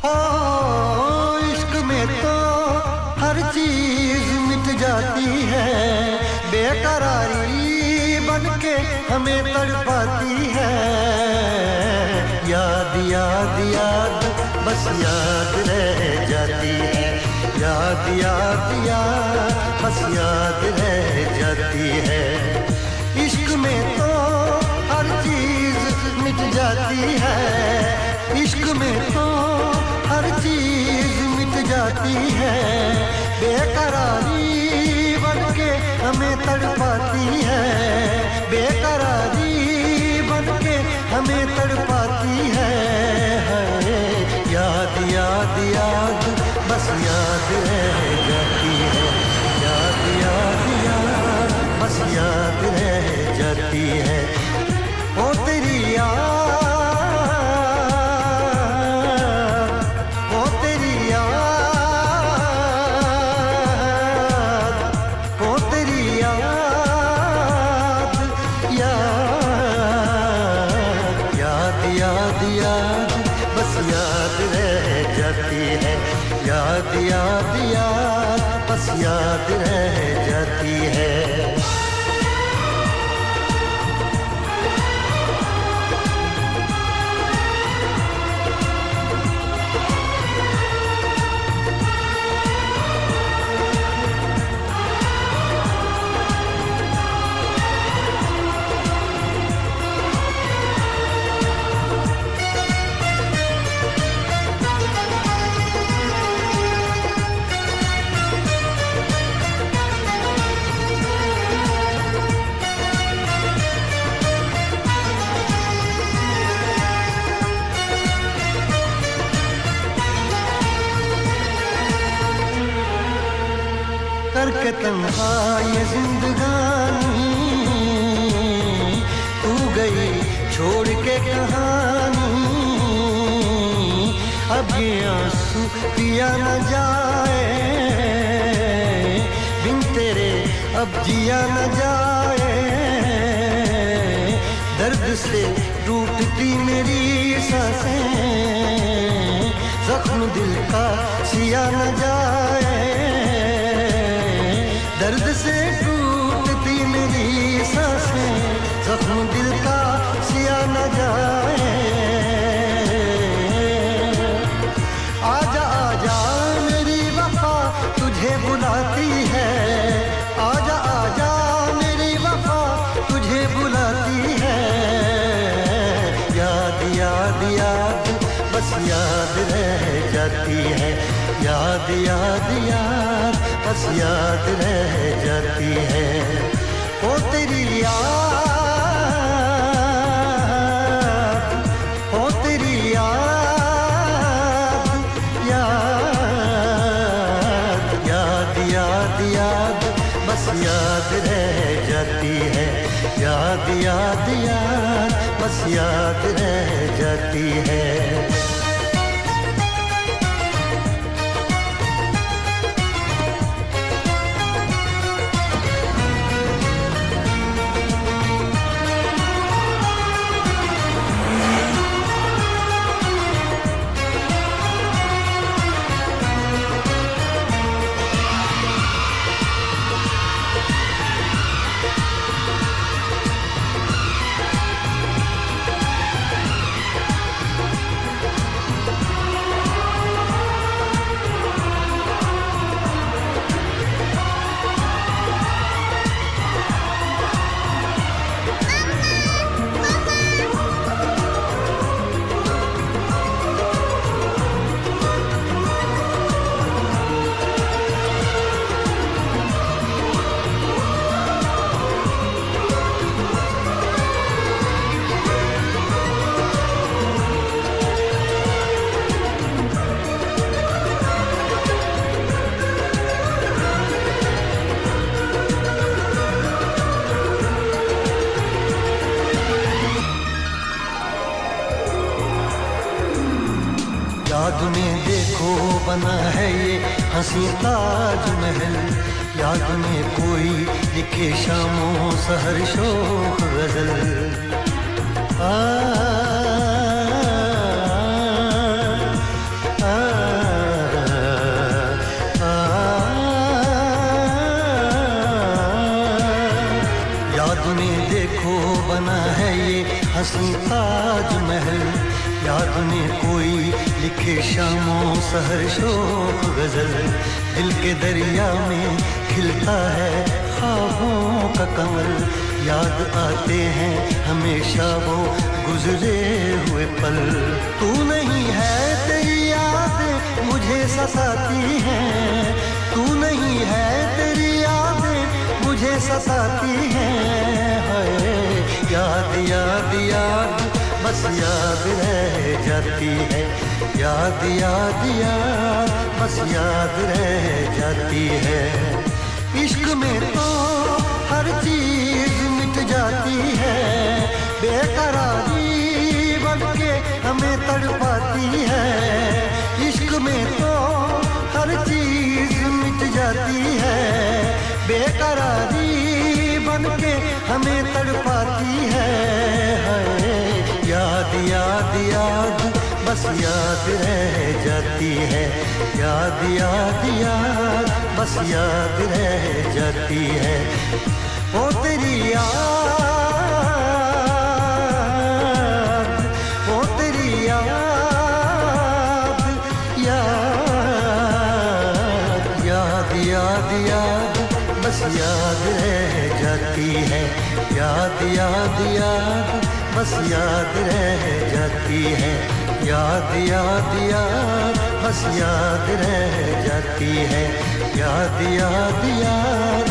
ओ इश्क में तो हर चीज मिट जाती है, बेकरारी बनके हमें तड़पाती है। याद याद याद बस याद रह जाती है, याद याद याद बस याद रह जाती है। इश्क में तो हर चीज मिट जाती है, इश्क में तो हर चीज मिट जाती है, बेकरारी बनके हमें तड़पाती है, बेकरारी बनके हमें तड़पाती है। याद याद याद बस याद रह जाती है, याद याद याद बस याद रह जाती है। ओ तेरी याद, ओ तेरी याद, ओ तेरी याद, याद याद याद याद बस याद रह जाती है, याद याद याद बस याद रह जाती है। करके तन्हा ये जिंदगानी तू गई छोड़ के कहानी, अब ये आंसू पिया न जाए, बिन तेरे अब जिया न जाए। दर्द से टूटती मेरी सांसें, जख्म दिल का सिया न जाए, दर्द से टूटती मेरी सांसें, जख्म दिल का सिया न जाए। आजा आजा मेरी वफा तुझे बुलाती है, आजा आजा मेरी वफा तुझे बुलाती है। याद याद याद बस याद रह जाती है, याद याद याद बस याद रह जाती है। ओ तेरी याद, ओ तेरी याद, याद याद याद याद बस याद रह जाती है, याद याद याद बस याद रह जाती है। याद में देखो बना है ये हंसी ताजमहल, याद में कोई लिखे शामों सहर शोख गजल। आ, आ, आ, हंसी ताजमहल, याद में कोई लिखे शामों सहर शोक गजल, दिल के दरिया में खिलता है ख्वाबों का कमल, याद आते हैं हमेशा वो गुजरे हुए पल। तू नहीं है तेरी यादें मुझे सताती हैं, तू नहीं है तेरी यादें मुझे सताती हैं। हाय याद याद याद बस याद रह जाती है, याद याद याद बस याद रह जाती है। इश्क में तो हर चीज मिट जाती है, बेकरारी बनके हमें तड़पाती है। इश्क में तो हर चीज मिट जाती है, बेकरारी बनके हमें तड़पाती है। याद याद याद बस याद रह जाती है, याद याद याद बस याद रह जाती है। ओ तेरी याद, ओ तेरी याद, याद याद याद बस याद रह जाती है, याद याद याद बस याद रह जाती है, याद याद याद बस याद रह जाती है, याद याद याद